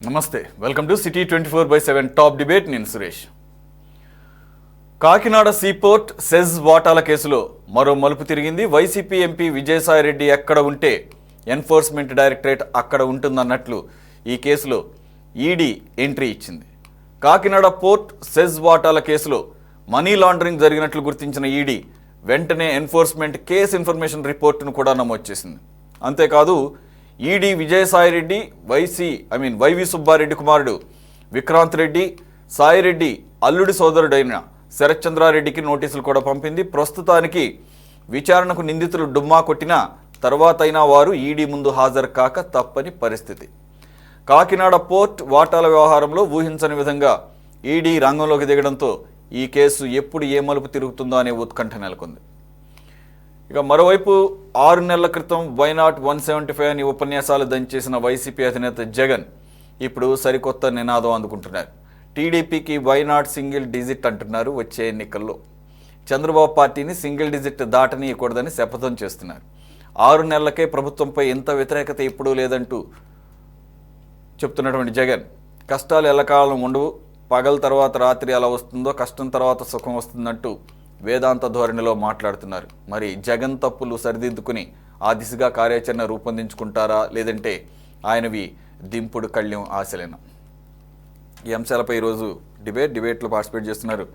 నమస్తే welcome to city 24/7 top debate. నేను Suresh. Kakinada seaport SEZ వాటాల కేసులో మరో మలుపు తిరిగింది. వైసీపీ ఎంపీ విజయసాయిరెడ్డి ఎక్కడ ఉంటే ఎన్ఫోర్స్మెంట్ డైరెక్టరేట్ అక్కడ ఉంటుందన్నట్లు ఈ కేసులో ఈడీ ఎంట్రీ ఇచ్చింది. కాకినాడ పోర్ట్ సెజ్ వాటాల కేసులో మనీ లాండరింగ్ జరిగినట్లు గుర్తించిన ఈడీ వెంటనే ఎన్ఫోర్స్మెంట్ కేస్ ఇన్ఫర్మేషన్ రిపోర్టును కూడా నమోదు చేసింది. అంతేకాదు ఈడీ విజయసాయిరెడ్డి వైవి సుబ్బారెడ్డి కుమారుడు విక్రాంత్ రెడ్డి, సాయిరెడ్డి అల్లుడి సోదరుడైన శరత్ చంద్రారెడ్డికి నోటీసులు కూడా పంపింది. ప్రస్తుతానికి విచారణకు నిందితులు డుమ్మా కొట్టినా తర్వాతైనా వారు ఈడీ ముందు హాజరు కాక తప్పని పరిస్థితి. కాకినాడ పోర్ట్ వాటాల వ్యవహారంలో ఊహించని విధంగా ఈడీ రంగంలోకి దిగడంతో ఈ కేసు ఎప్పుడు ఏ మలుపు తిరుగుతుందో అనే ఉత్కంఠ నెలకొంది. ఇక మరోవైపు 6 నెలల క్రితం వైనాట్ 175 అని ఉపన్యాసాలు దంచేసిన వైసీపీ అధినేత జగన్ ఇప్పుడు సరికొత్త నినాదం అందుకుంటున్నారు. టీడీపీకి వైనాట్ సింగిల్ డిజిట్ అంటున్నారు. వచ్చే ఎన్నికల్లో చంద్రబాబు పార్టీని సింగిల్ డిజిట్ దాటనీయకూడదని శపథం చేస్తున్నారు. 6 నెలలకే ప్రభుత్వంపై ఇంత వ్యతిరేకత ఎప్పుడూ లేదంటూ చెప్తున్నటువంటి జగన్ కష్టాలు ఎల్లకాలం ఉండవు, పగల తర్వాత రాత్రి ఎలా వస్తుందో కష్టం తర్వాత సుఖం వస్తుందంటూ వేదాంత ధోరణిలో మాట్లాడుతున్నారు. మరి జగన్ తప్పులు సరిదిద్దుకుని ఆ దిశగా కార్యాచరణ రూపొందించుకుంటారా, లేదంటే ఆయనవి దింపుడు కళ్యం ఆశలేనా? ఈ అంశాలపై ఈరోజు డిబేట్లో పార్టిసిపేట్ చేస్తున్నారు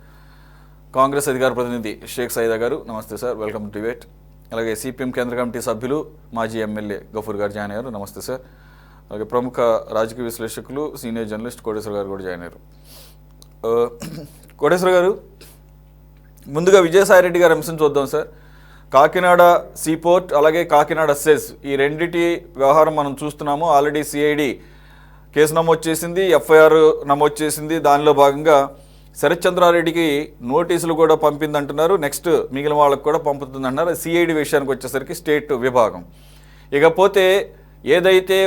కాంగ్రెస్ అధికార ప్రతినిధి షేక్ సైదా గారు. నమస్తే సార్, వెల్కమ్ టు డిబేట్. అలాగే సిపిఎం కేంద్ర కమిటీ సభ్యులు మాజీ ఎమ్మెల్యే గఫూర్ గారు జాయిన్ అయ్యారు. నమస్తే సార్. అలాగే ప్రముఖ రాజకీయ విశ్లేషకులు సీనియర్ జర్నలిస్ట్ కోటేశ్వర గారు కూడా జాయిన్ అయ్యారు. కోటేశ్వర గారు, ముందుగా విజయసాయిరెడ్డి గారి అంశం చూద్దాం సార్. కాకినాడ సీపోర్ట్ అలాగే కాకినాడ సెజ్ ఈ రెండిటి వ్యవహారం మనం చూస్తున్నాము. ఆల్రెడీ సిఐడి కేసు నమోదు చేసింది, ఎఫ్ఐఆర్ నమోదు చేసింది. దానిలో భాగంగా శరత్ చంద్రారెడ్డికి నోటీసులు కూడా పంపిందంటున్నారు. నెక్స్ట్ మిగిలిన వాళ్ళకు కూడా పంపుతుందంటున్నారు. సిఐడి విషయానికి వచ్చేసరికి స్టేట్ విభాగం. ఇకపోతే ఏదైతే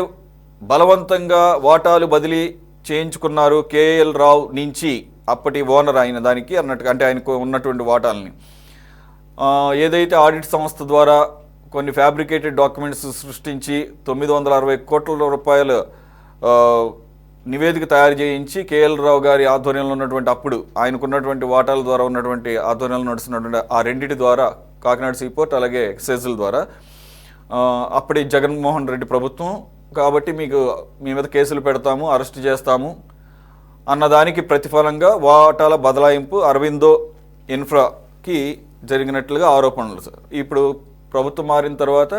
బలవంతంగా వాటాలు బదిలీ చేయించుకున్నారు కేఎల్ రావు నుంచి, అప్పటి ఓనర్ అయిన దానికి అన్నట్టుగా, అంటే ఆయనకు ఉన్నటువంటి వాటాలని ఏదైతే ఆడిట్ సంస్థ ద్వారా కొన్ని ఫ్యాబ్రికేటెడ్ డాక్యుమెంట్స్ సృష్టించి 960 కోట్ల రూపాయలు నివేదిక తయారు చేయించి కేఎల్ రావు గారి ఆధ్వర్యంలో ఉన్నటువంటి, అప్పుడు ఆయనకున్నటువంటి వాటాల ద్వారా ఉన్నటువంటి ఆధ్వర్యంలో నడుస్తున్నటువంటి ఆ రెండింటి ద్వారా కాకినాడ సీపోర్ట్ అలాగే సెజ్ల ద్వారా అప్పటి జగన్మోహన్ రెడ్డి ప్రభుత్వం కాబట్టి మీ మీద కేసులు పెడతాము, అరెస్ట్ చేస్తాము అన్నదానికి ప్రతిఫలంగా వాటాల బదలాయింపు అరవిందో ఇన్ఫ్రాకి జరిగినట్లుగా ఆరోపణలు సార్. ఇప్పుడు ప్రభుత్వం మారిన తర్వాత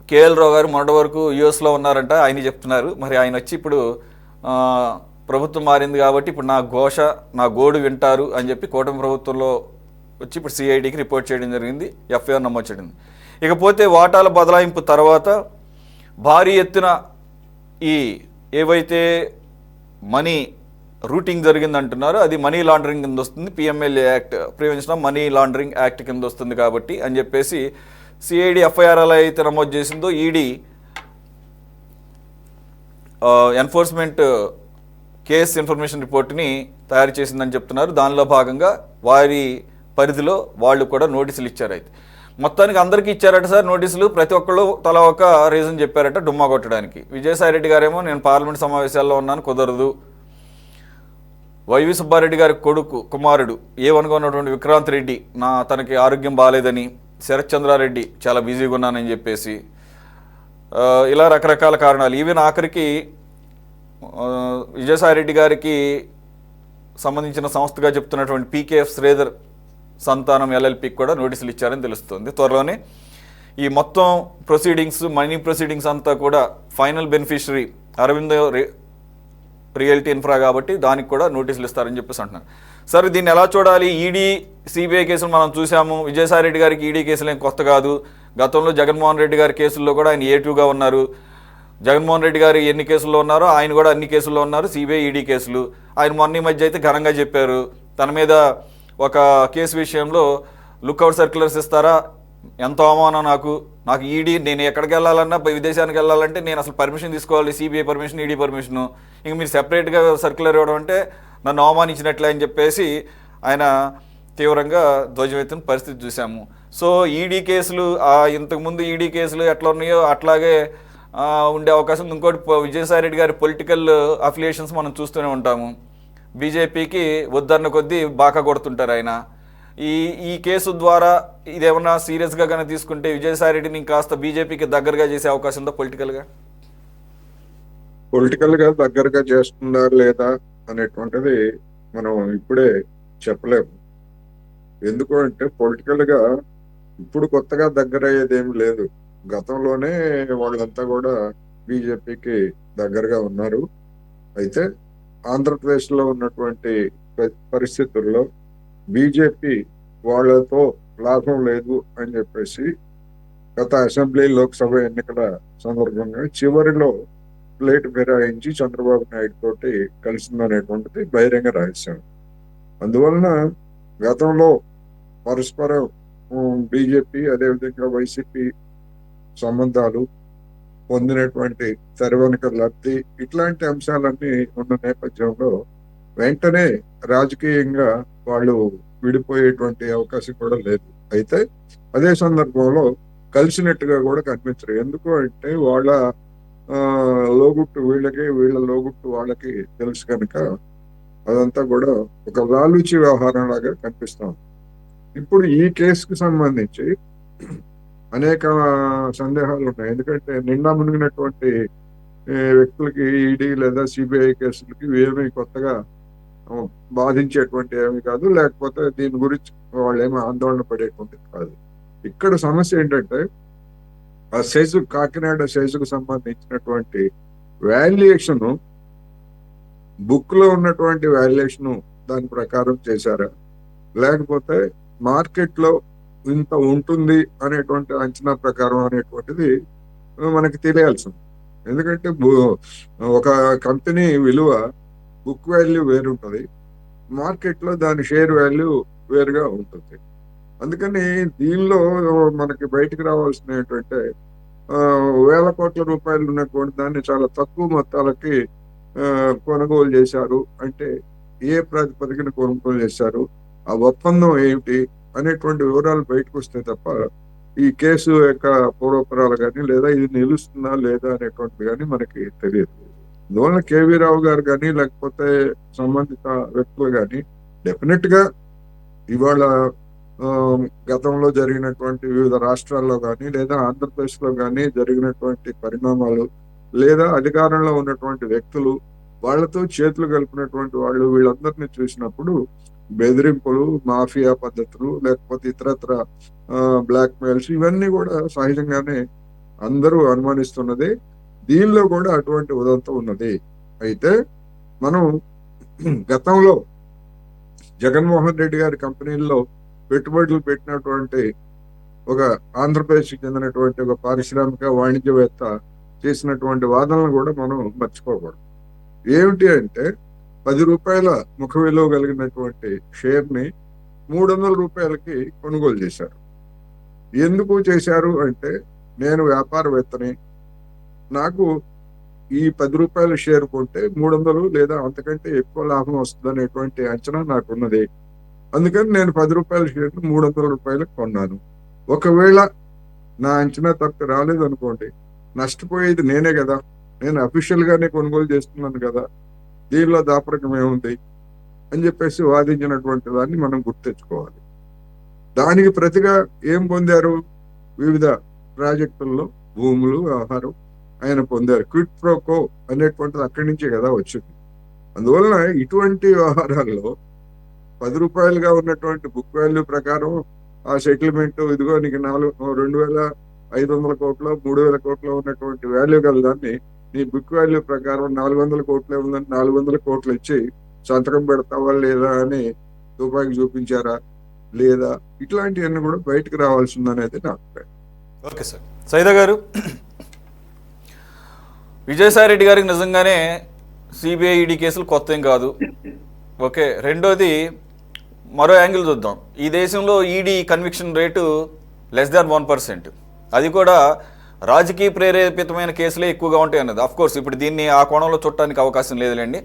కేఎల్ రావు గారు మొన్నటి వరకు యూఎస్లో ఉన్నారంట, ఆయన చెప్తున్నారు. మరి ఆయన వచ్చి ఇప్పుడు ప్రభుత్వం మారింది కాబట్టి ఇప్పుడు నా గోడు వింటారు అని చెప్పి కూటమి ప్రభుత్వంలో వచ్చి ఇప్పుడు సిఐడికి రిపోర్ట్ చేయడం జరిగింది, ఎఫ్ఐఆర్ నమోదు చేయడం. ఇకపోతే వాటాల బదలాయింపు తర్వాత భారీ ఎత్తున ఈ ఏవైతే మనీ రూటింగ్ జరిగిందంటున్నారు అది మనీ లాండరింగ్ కింద వస్తుంది, PMLA act, prevention of money laundering act కింద వస్తుంది కాబట్టి అని చెప్పేసి సిఐడి ఎఫ్ఐఆర్ అలా అయితే నమోదు చేసిందో ఈడీ ఎన్ఫోర్స్మెంట్ కేస్ ఇన్ఫర్మేషన్ రిపోర్ట్ని తయారు చేసిందని చెప్తున్నారు. దానిలో భాగంగా వారి పరిధిలో వాళ్ళు కూడా నోటీసులు ఇచ్చారు. అయితే మొత్తానికి అందరికీ ఇచ్చారట సార్ నోటీసులు. ప్రతి ఒక్కళ్ళు తలా ఒక రీజన్ చెప్పారట డుమ్మా కొట్టడానికి. విజయసాయిరెడ్డి గారేమో నేను పార్లమెంట్ సమావేశాల్లో ఉన్నాను, కుదరదు. వైవి సుబ్బారెడ్డి గారి కుమారుడు ఏవనుగా ఉన్నటువంటి విక్రాంత్ రెడ్డి తనకి ఆరోగ్యం బాగాలేదని, శరత్ చంద్రారెడ్డి చాలా బిజీగా ఉన్నానని చెప్పేసి ఇలా రకరకాల కారణాలు. ఈవెన్ ఆఖరికి విజయసాయిరెడ్డి గారికి సంబంధించిన సంస్థగా చెప్తున్నటువంటి పీకేఎఫ్ శ్రీధర్ సంతానం ఎల్ఎల్పికి కూడా నోటీసులు ఇచ్చారని తెలుస్తుంది. త్వరలోనే ఈ మొత్తం ప్రొసీడింగ్స్, మనీ ప్రొసీడింగ్స్ అంతా కూడా final beneficiary Aurobindo realty infra కాబట్టి దానికి కూడా నోటీసులు ఇస్తారని చెప్పేసి అంటున్నారు. సరే, దీన్ని ఎలా చూడాలి? ఈడీ సిబిఐ కేసులు మనం చూసాము. విజయసాయిరెడ్డి గారికి ఈడీ కేసులు ఏం కొత్త కాదు. గతంలో జగన్మోహన్ రెడ్డి గారి కేసుల్లో కూడా ఆయన ఏటూగా ఉన్నారు. జగన్మోహన్ రెడ్డి గారు ఎన్ని కేసుల్లో ఉన్నారో ఆయన కూడా అన్ని కేసుల్లో ఉన్నారు, సిబిఐ ఈడీ కేసులు. ఆయన మొన్న మధ్య అయితే ఘనంగా చెప్పారు తన మీద ఒక కేసు విషయంలో లుక్అవుట్ సర్క్యులర్స్ ఇస్తారా, ఎంతో అవమానం నాకు ఈడీ, నేను ఎక్కడికి వెళ్ళాలన్నా విదేశానికి వెళ్ళాలంటే నేను అసలు పర్మిషన్ తీసుకోవాలి, సిబిఐ పర్మిషన్, ఈడీ పర్మిషను, ఇంక మీరు సెపరేట్గా సర్క్యులర్ ఇవ్వడం అంటే నన్ను అవమానించినట్లే అని చెప్పేసి ఆయన తీవ్రంగా ధ్వజమెత్తిన పరిస్థితి చూసాము. సో ఈడీ కేసులు ఇంతకుముందు ఈడీ కేసులు ఎట్లా ఉన్నాయో అట్లాగే ఉండే అవకాశం ఉంది. ఇంకోటి విజయసాయి రెడ్డి గారి పొలిటికల్ అఫిలియేషన్స్ మనం చూస్తూనే ఉంటాము. బీజేపీకి ఉద్ధరణ కొద్దీ బాకా కొడుతుంటారు ఆయన. ఈ కేసు ద్వారా ఇదేమన్నా సీరియస్గా కానీ తీసుకుంటే విజయసాయి రెడ్డిని కాస్త బీజేపీకి దగ్గరగా చేసే అవకాశం ఉందా పొలిటికల్గా దగ్గరగా చేస్తున్నారు లేదా అనేటువంటిది మనం ఇప్పుడే చెప్పలేము. ఎందుకు అంటే పొలిటికల్గా ఇప్పుడు కొత్తగా దగ్గర అయ్యేదేమి లేదు. గతంలోనే వాళ్ళంతా కూడా బీజేపీకి దగ్గరగా ఉన్నారు. అయితే ఆంధ్రప్రదేశ్లో ఉన్నటువంటి పరిస్థితుల్లో బీజేపీ వాళ్ళతో లాభం లేదు అని చెప్పేసి గత అసెంబ్లీ లోక్సభ ఎన్నికల సందర్భంగా చివరిలో ప్లేట్ ఫిరాయించి చంద్రబాబు నాయుడు తోటి కలిసిందనేటువంటిది బహిరంగ రహస్యం. అందువలన గతంలో పరస్పరం బీజేపీ అదేవిధంగా వైసీపీ సంబంధాలు పొందినటువంటి తెరవెనుక లబ్ధి ఇట్లాంటి అంశాలన్నీ ఉన్న నేపథ్యంలో వెంటనే రాజకీయంగా వాళ్ళు విడిపోయేటువంటి అవకాశం కూడా లేదు. అయితే అదే సందర్భంలో కలిసినట్టుగా కూడా కనిపించరు. ఎందుకు అంటే వాళ్ళ లోగుట్టు వీళ్ళకి, వీళ్ళ లోగుట్టు వాళ్ళకి తెలుసు కనుక అదంతా కూడా ఒక లాలూచి వ్యవహారం లాగా కనిపిస్తాం. ఇప్పుడు ఈ కేసుకు సంబంధించి అనేక సందేహాలు ఉన్నాయి. ఎందుకంటే నిండా మునిగినటువంటి వ్యక్తులకి ఈడీ లేదా సిబిఐ కేసులకి ఏమీ కొత్తగా బాధించేటువంటి ఏమి కాదు, లేకపోతే దీని గురించి వాళ్ళు ఏమీ ఆందోళన పడేటువంటిది కాదు. ఇక్కడ సమస్య ఏంటంటే ఆ సైజు కాకినాడ సైజుకు సంబంధించినటువంటి వాల్యుయేషన్ బుక్ లో ఉన్నటువంటి వాల్యుయేషన్ దాని ప్రకారం చేశారా, లేకపోతే మార్కెట్ లో ఇంత ఉంటుంది అనేటువంటి అంచనా ప్రకారం అనేటువంటిది మనకి తెలియాల్సింది. ఎందుకంటే ఒక కంపెనీ విలువ బుక్ వాల్యూ వేరుంటుంది, మార్కెట్ లో దాని షేర్ వాల్యూ వేరుగా ఉంటుంది. అందుకని దీనిలో మనకి బయటకు రావాల్సిన ఏంటంటే వేల కోట్ల రూపాయలు ఉన్నటువంటి దాన్ని చాలా తక్కువ మొత్తాలకి కొనుగోలు చేశారు అంటే ఏ ప్రాతిపదికన కొనుగోలు చేశారు, ఆ ఒప్పందం ఏమిటి అనేటువంటి వివరాలు బయటకు వస్తే తప్ప ఈ కేసు యొక్క పూర్వపరాలు కానీ లేదా ఇది నిలుస్తుందా లేదా అనేటువంటిది కానీ మనకి తెలియదు. అందువల్ల కేవీ రావు గారు కానీ లేకపోతే సంబంధిత వ్యక్తులు కానీ డెఫినెట్ గా ఇవాళ గతంలో జరిగినటువంటి వివిధ రాష్ట్రాల్లో కానీ లేదా ఆంధ్రప్రదేశ్ లో కానీ జరిగినటువంటి పరిణామాలు లేదా అధికారంలో ఉన్నటువంటి వ్యక్తులు వాళ్ళతో చేతులు కలిపినటువంటి వాళ్ళు వీళ్ళందరినీ చూసినప్పుడు బెదిరింపులు, మాఫియా పద్ధతులు, లేకపోతే ఇతరత్ర బ్లాక్ మెయిల్స్ ఇవన్నీ కూడా సహజంగానే అందరూ అనుమానిస్తున్నది. దీనిలో కూడా అటువంటి ఉదంతం ఉన్నది. అయితే మనం గతంలో జగన్మోహన్ రెడ్డి గారి కంపెనీల్లో పెట్టుబడులు పెట్టినటువంటి ఒక ఆంధ్రప్రదేశ్కి చెందినటువంటి ఒక పారిశ్రామిక వాణిజ్యవేత్త చేసినటువంటి వాదనలు కూడా మనం మర్చిపోకూడదు. ఏమిటి అంటే 10 రూపాయల ముఖ విలువ కలిగినటువంటి షేర్ ని 300 రూపాయలకి కొనుగోలు చేశారు. ఎందుకు చేశారు అంటే నేను వ్యాపారవేత్తని, నాకు ఈ 10 రూపాయల షేర్ కొంటే 300 లేదా అంతకంటే ఎక్కువ లాభం వస్తుంది అనేటువంటి అంచనా నాకున్నది. అందుకని నేను 10 రూపాయల షేర్ 300 రూపాయలకు కొన్నాను. ఒకవేళ నా అంచనా తప్పి రాలేదు అనుకోండి, నష్టపోయేది నేనే కదా, నేను అఫీషియల్ గానే కొనుగోలు చేస్తున్నాను కదా, దీనిలో దాపరికం ఏముంది అని చెప్పేసి వాదించినటువంటి దాన్ని మనం గుర్తెచ్చుకోవాలి. దానికి ప్రతిగా ఏం పొందారు, వివిధ ప్రాజెక్టుల్లో భూములు, వ్యవహారం ఆయన పొందారు. క్విట్ ప్రోకో అనేటువంటిది అక్కడి నుంచే కదా వచ్చింది. అందువలన ఇటువంటి వ్యవహారాల్లో 10 రూపాయలుగా ఉన్నటువంటి బుక్ వాల్యూ ప్రకారం ఆ సెటిల్మెంట్ ఇదిగో నీకు 2,500 కోట్లు 3,000 కోట్లు ఉన్నటువంటి వాల్యూ గల దాన్ని నీ బుక్ వాల్యూ ప్రకారం 400 కోట్లే ఉందని 400 కోట్లు ఇచ్చి సంతకం పెడతావా లేదా అని తుపాకి చూపించారా లేదా, ఇట్లాంటివన్నీ కూడా బయటకు రావాల్సిందనేది నా అభిప్రాయం. Okay sir. సైదా గారు, విజయసాయి రెడ్డి గారికి నిజంగానే సిబిఐ ఈడీ కేసులు కొత్త ఏం కాదు. ఓకే, రెండోది మరో యాంగిల్ చూద్దాం. ఈ దేశంలో ఈడీ కన్విక్షన్ రేటు <1%. అది కూడా రాజకీయ ప్రేరేపితమైన కేసులే ఎక్కువగా ఉంటాయి అన్నది. అఫ్కోర్స్ ఇప్పుడు దీన్ని ఆ కోణంలో చూడటానికి అవకాశం లేదులేండి.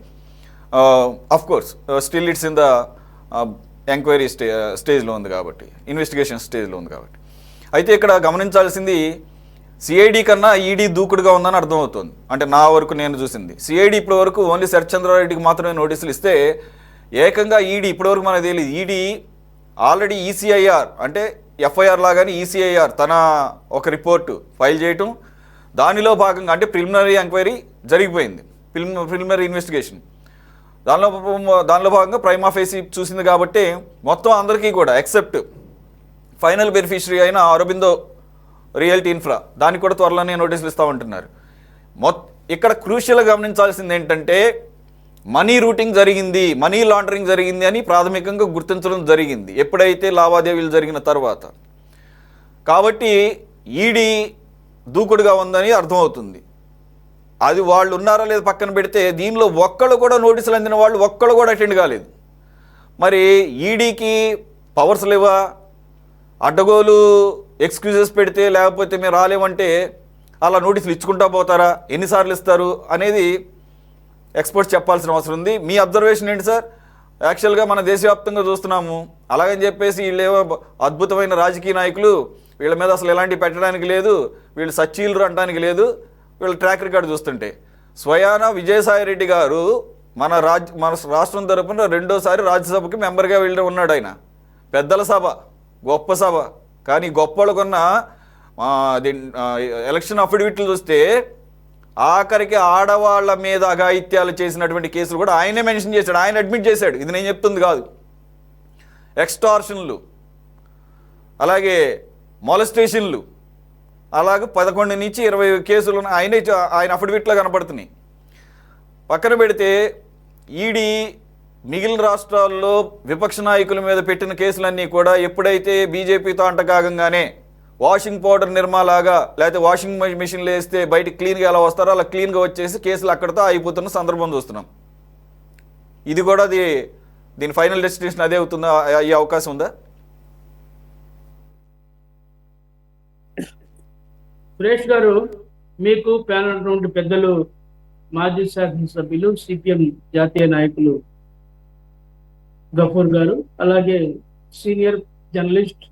Of course still it's in the enquiry స్టేజ్లో ఉంది కాబట్టి, ఇన్వెస్టిగేషన్ స్టేజ్లో ఉంది కాబట్టి. అయితే ఇక్కడ గమనించాల్సింది సిఐడి కన్నా ఈడీ దూకుడుగా ఉందని అర్థమవుతుంది. అంటే నా వరకు నేను చూసింది సిఐడి ఇప్పటి వరకు ఓన్లీ శరత్చంద్రారెడ్డికి మాత్రమే నోటీసులు ఇస్తే, ఏకంగా ఈడీ ఇప్పటివరకు మనకు తెలియదు. ఈడీ ఆల్రెడీ ఈసీఐఆర్ అంటే ఎఫ్ఐఆర్ లాగానే ఈసీఐఆర్ తన ఒక రిపోర్టు ఫైల్ చేయటం, దానిలో భాగంగా అంటే ప్రిలిమినరీ ఎంక్వైరీ జరిగిపోయింది, ప్రిలిమినరీ ఇన్వెస్టిగేషన్, దానిలో భాగంగా ప్రైమా ఫేసి చూసింది. కాబట్టి మొత్తం అందరికీ కూడా ఎక్సెప్ట్ ఫైనల్ బెనిఫిషరీ అయిన అరబిందో రియల్టీ ఇన్ఫ్రా దానికి కూడా త్వరలోనే నోటీసులు ఇస్తామంటున్నారు. ఇక్కడ క్రూషియల్గా గమనించాల్సింది ఏంటంటే, మనీ రూటింగ్ జరిగింది, మనీ లాండరింగ్ జరిగింది అని ప్రాథమికంగా గుర్తించడం జరిగింది ఎప్పుడైతే లావాదేవీలు జరిగిన తర్వాత. కాబట్టి ఈడీ దూకుడుగా ఉందని అర్థమవుతుంది. అది వాళ్ళు ఉన్నారా లేదా పక్కన పెడితే, దీనిలో ఒక్కళ్ళు కూడా నోటీసులు అందిన వాళ్ళు ఒక్కళ్ళు కూడా అటెండ్ కాలేదు. మరి ఈడీకి పవర్స్ లేవా? అడ్డగోలు ఎక్స్క్యూజెస్ పెడితే, లేకపోతే మేము రాలేమంటే అలా నోటీసులు ఇచ్చుకుంటా పోతారా? ఎన్నిసార్లు ఇస్తారు అనేది ఎక్స్పర్ట్స్ చెప్పాల్సిన అవసరం ఉంది. మీ అబ్జర్వేషన్ ఏంటి సార్? యాక్చువల్గా మన దేశవ్యాప్తంగా చూస్తున్నాము, అలాగని చెప్పేసి వీళ్ళేవో అద్భుతమైన రాజకీయ నాయకులు, వీళ్ళ మీద అసలు ఎలాంటి పెట్టడానికి లేదు, వీళ్ళు సచ్చీలు అనడానికి లేదు. వీళ్ళ ట్రాక్ రికార్డు చూస్తుంటే స్వయాన విజయసాయిరెడ్డి గారు మన రాష్ట్రం తరపున రెండోసారి రాజ్యసభకి మెంబర్గా వెళ్ళి ఉన్నాడు. ఆయన పెద్దల సభ, గొప్ప సభ. కానీ గొప్పలకున్న ఎలక్షన్ అఫిడవిట్లు చూస్తే ఆఖరికి ఆడవాళ్ల మీద అఘాయిత్యాలు చేసినటువంటి కేసులు కూడా ఆయనే మెన్షన్ చేశాడు, ఆయన అడ్మిట్ చేశాడు. ఇది నేను చెప్తుంది కాదు. ఎక్స్టార్షన్లు, అలాగే మొలస్టేషన్లు, అలాగే 11 నుంచి 20 కేసులు ఆయన అఫిడవిట్లో కనపడుతున్నాయి. పక్కన పెడితే ఈడీ మిగిలిన రాష్ట్రాల్లో విపక్ష నాయకుల మీద పెట్టిన కేసులన్నీ కూడా ఎప్పుడైతే బీజేపీతో అంటకాగంగానే వాషింగ్ పౌడర్ నిర్మాలాగా, లేకపోతే వాషింగ్ మెషిన్లు వేస్తే బయటికి క్లీన్గా ఎలా వస్తారో అలా క్లీన్గా వచ్చేసి కేసులు అక్కడితో అయిపోతున్న సందర్భం చూస్తున్నాం. ఇది కూడా దీని ఫైనల్ డెస్టినేషన్ అదే అవుతుందా? అయ్యే అవకాశం ఉందా? సురేష్ గారు, మీకు ప్యానల్ నుండి పెద్దలు, మాజీ శాసనసభ్యులు, సిపిఎం జాతీయ నాయకులు గఫూర్ గారు, అలాగే senior journalist,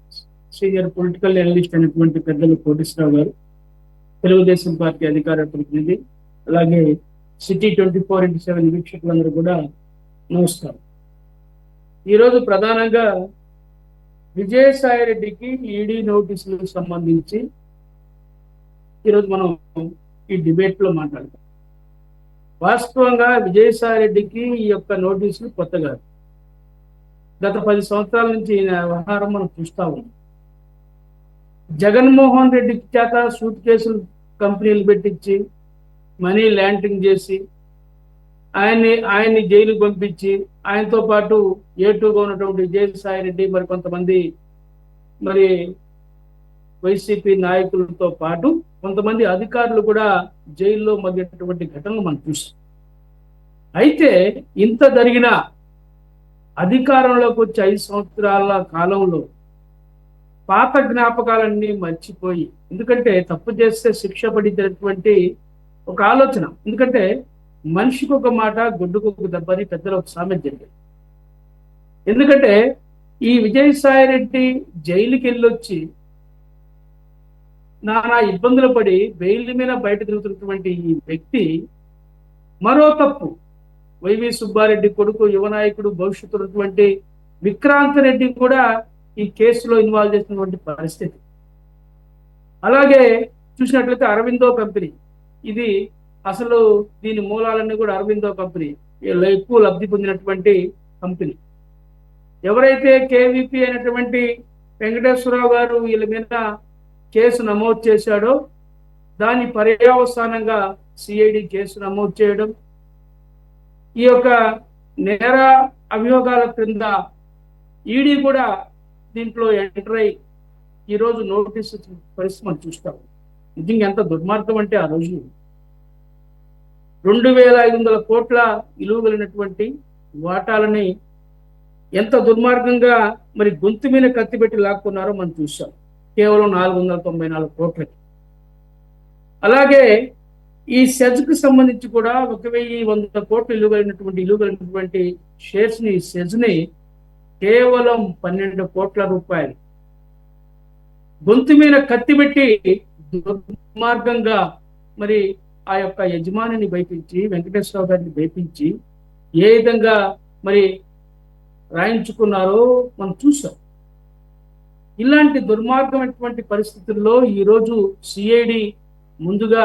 senior political analyst అయినటువంటి పెద్దలు కోటేశ్వరరావు గారు, తెలుగుదేశం పార్టీ అధికార ప్రతినిధి, అలాగే సిటీ 24/7 వీక్షకులందరూ కూడా నమస్కారం. ఈరోజు ప్రధానంగా విజయసాయిరెడ్డికి ఈడీ నోటీసులకు సంబంధించి ఈరోజు మనం ఈ డిబేట్లో మాట్లాడతాం. వాస్తవంగా విజయసాయిరెడ్డికి ఈ యొక్క నోటీసులు కొత్త కాదు. గత 10 సంవత్సరాల నుంచి ఈ వ్యవహారం మనం చూస్తూ ఉన్నాం. జగన్మోహన్ రెడ్డి చేత సూట్ కేసులు కంపెనీలు పెట్టించి మనీ ల్యాండింగ్ చేసి ఆయన్ని జైలుకు పంపించి, ఆయనతో పాటు ఏటూగా ఉన్నటువంటి విజయసాయిరెడ్డి మరి కొంతమంది మరి వైసీపీ నాయకులతో పాటు కొంతమంది అధికారులు కూడా జైల్లో మగ్గినటువంటి ఘటనలు మనం చూస్తాం. అయితే ఇంత జరిగిన అధికారంలోకి వచ్చే 5 సంవత్సరాల కాలంలో పాత జ్ఞాపకాలన్నీ మర్చిపోయి, ఎందుకంటే తప్పు చేస్తే శిక్ష పడినటువంటి ఒక ఆలోచన, ఎందుకంటే మనిషికి ఒక మాట గుడ్డుకు ఒక దెబ్బని పెద్దలు ఒక సామెత జరిగింది. ఎందుకంటే ఈ విజయసాయిరెడ్డి జైలుకి వెళ్ళొచ్చి నానా ఇబ్బందులు పడి బెయిల్ మీద బయట తిరుగుతున్నటువంటి ఈ వ్యక్తి మరో తప్పు, వైవి సుబ్బారెడ్డి కొడుకు, యువ నాయకుడు, భవిష్యత్తు విక్రాంత్ రెడ్డి కూడా ఈ కేసులో ఇన్వాల్వ్ చేసినటువంటి పరిస్థితి. అలాగే చూసినట్లయితే అరవిందో కంపెనీ, ఇది అసలు దీని మూలాలన్నీ కూడా అరవిందో కంపెనీ ఎక్కువ లబ్ధి పొందినటువంటి కంపెనీ. ఎవరైతే కేవీపీ అయినటువంటి వెంకటేశ్వరరావు గారు వీళ్ళ మీద కేసు నమోదు చేశాడో దాని పర్యవసానంగా సిఐడి కేసు నమోదు చేయడం, ఈ యొక్క నేర అభియోగాల క్రింద ఈడీ కూడా దీంట్లో ఎంటర్ అయి ఈరోజు నోటీసు పరిస్థితి మనం చూస్తాం. నిజంగా ఎంత దుర్మార్గం అంటే, ఆ రోజు 2500 కోట్ల విలువ కలిగినటువంటి వాటాలని ఎంత దుర్మార్గంగా మరి గొంతు మీద కత్తి పెట్టి లాక్కున్నారో మనం చూసాం, కేవలం 494 కోట్లకి. అలాగే ఈ సెజ్కు సంబంధించి కూడా 1100 కోట్లు విలువ కలిగినటువంటి షేర్స్ ని, సెజ్ ని కేవలం 12 కోట్ల రూపాయలు గొంతు మీద కత్తి పెట్టి దుర్మార్గంగా మరి ఆ యొక్క యజమానిని భయపించి, వెంకటేశ్వరరావు గారిని భయపించి ఏ విధంగా మరి రాయించుకున్నారో మనం చూసాం. ఇలాంటి దుర్మార్గమైనటువంటి పరిస్థితుల్లో ఈరోజు సిఐడి ముందుగా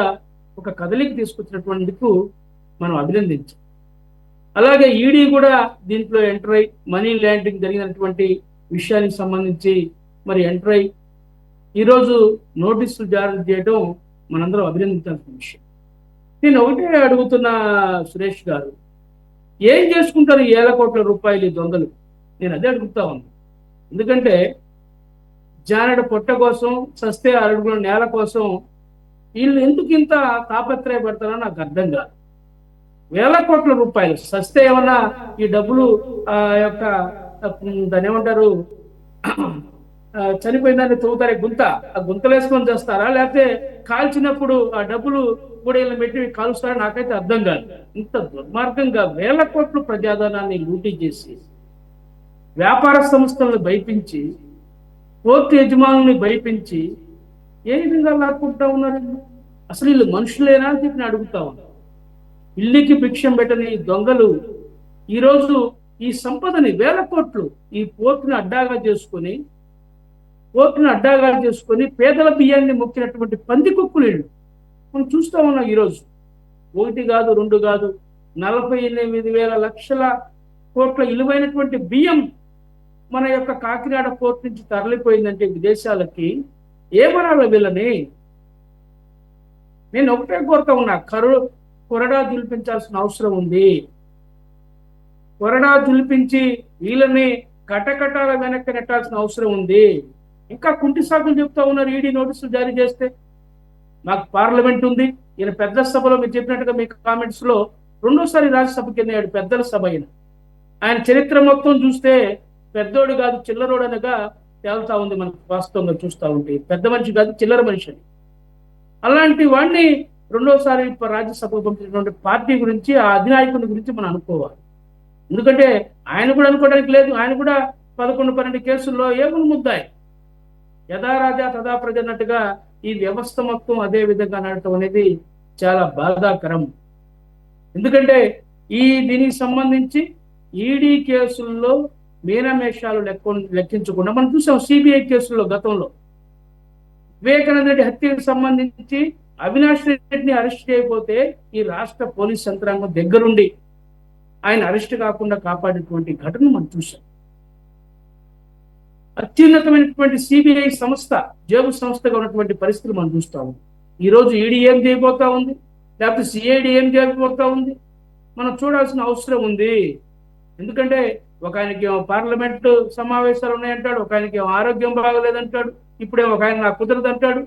ఒక కదలిక తీసుకొచ్చినటువందుకు మనం అభినందించాం. అలాగే ఈడీ కూడా దీంట్లో ఎంటర్ అయి మనీ ల్యాండింగ్ జరిగినటువంటి విషయానికి సంబంధించి మరి ఎంటర్ అయి ఈరోజు నోటీసులు జారీ చేయడం మనందరం అభినందించాల్సిన విషయం. నేను ఒకటే అడుగుతున్నా సురేష్ గారు, ఏం చేసుకుంటారు ఈ 1,000 కోట్ల రూపాయలు ఈ దొంగలు? నేను అదే అడుగుతా ఉన్నాను. ఎందుకంటే జానెడు పొట్ట కోసం, సస్తే అడుగుల నేల కోసం వీళ్ళు ఎందుకు ఇంత తాపత్రయపడతారో నాకు అర్థం కాదు. 1,000 కోట్ల రూపాయలు సస్తే ఏమన్నా ఈ డబ్బులు యొక్క దాన్ని ఏమంటారు, చనిపోయిందాన్ని తవ్వుతారే గుంత, ఆ గుంతలు వేసుకొని చేస్తారా, లేకపోతే కాల్చినప్పుడు ఆ డబ్బులు కూడా వీళ్ళు పెట్టి కాలుస్తారా? నాకైతే అర్థం కాదు. ఇంత దుర్మార్గంగా 1,000 కోట్లు ప్రజాధనాన్ని లూటీ చేసి, వ్యాపార సంస్థలను భయపించి, కోర్టు యజమానుల్ని భయపించి ఏ విధంగా లాక్కుంటా ఉన్నారు? అసలు వీళ్ళు మనుషులేనా అని చెప్పి నేను అడుగుతా ఉన్నా. ఇల్లికి భిక్షం పెట్టని ఈ దొంగలు ఈరోజు ఈ సంపదని 1,000 కోట్లు ఈ పోర్టును అడ్డాగా చేసుకొని పేదల బియ్యాన్ని మొక్కినటువంటి పంది కుక్కులు వీళ్ళు మనం చూస్తా ఉన్నాం. ఈరోజు 1 కాదు 2 కాదు 48,000 లక్షల కోట్ల విలువైనటువంటి బియ్యం మన యొక్క కాకినాడ పోర్టు నుంచి తరలిపోయిందంటే విదేశాలకి. ఏమనాలి వీళ్ళని? నేను ఒకటే కోరుతా ఉన్నా, కొరడా దులిపించాల్సిన అవసరం ఉంది. కొరడా దులిపించి వీళ్ళని కటకటాల వెనక్కి నెట్టాల్సిన అవసరం ఉంది. ఇంకా కుంటి సాకులు చెప్తా ఉన్నారు. ఈడీ నోటీసులు జారీ చేస్తే మాకు పార్లమెంట్ ఉంది. ఈయన పెద్ద సభలో మీరు చెప్పినట్టుగా మీకు కామెంట్స్ లో 2వ సారి రాజ్యసభకి వెళ్ళాడు. పెద్దల సభ ఆయన చరిత్ర మొత్తం చూస్తే పెద్దోడు కాదు చిల్లరోడు అనగా తేలుతా ఉంది మనకు. వాస్తవంగా చూస్తూ ఉంటే పెద్ద మనిషి కాదు చిల్లర మనిషి అని. అలాంటి వాడిని 2వ సారి రాజ్యసభకు పంపించినటువంటి పార్టీ గురించి, ఆ అధినాయకుని గురించి మనం అనుకోవాలి. ఎందుకంటే ఆయన కూడా అనుకోవడానికి లేదు. ఆయన కూడా 11-12 కేసుల్లో ఏమును ముద్దాయి. యథారాజా తథా ప్రజ అన్నట్టుగా ఈ వ్యవస్థ మొత్తం అదే విధంగా నడటం అనేది చాలా బాధాకరం. ఎందుకంటే దీనికి సంబంధించి ఈడీ కేసుల్లో మీనమేషాలు లెక్కించకుండా మనం చూసాం. సిబిఐ కేసుల్లో గతంలో వివేకానంద రెడ్డి హత్యకు సంబంధించి అవినాష్ రెడ్డిని అరెస్ట్ చేయకపోతే ఈ రాష్ట్ర పోలీస్ యంత్రాంగం దగ్గరుండి ఆయన అరెస్ట్ కాకుండా కాపాడేటువంటి ఘటన మనం చూసాం. అత్యున్నతమైనటువంటి సిబిఐ సంస్థ జేబు సంస్థగా ఉన్నటువంటి పరిస్థితులు మనం చూస్తాము. ఈరోజు ఈడీ ఏం చేయబోతా ఉంది, లేకపోతే సిఐడి ఏం చేయబోతా ఉంది, మనం చూడాల్సిన అవసరం ఉంది. ఎందుకంటే ఒక ఆయనకి పార్లమెంటు సమావేశాలు ఉన్నాయంటాడు, ఒక ఆయనకి ఆరోగ్యం బాగలేదంటాడు, ఇప్పుడే ఒక ఆయన నాకు కుదరదు అంటాడు.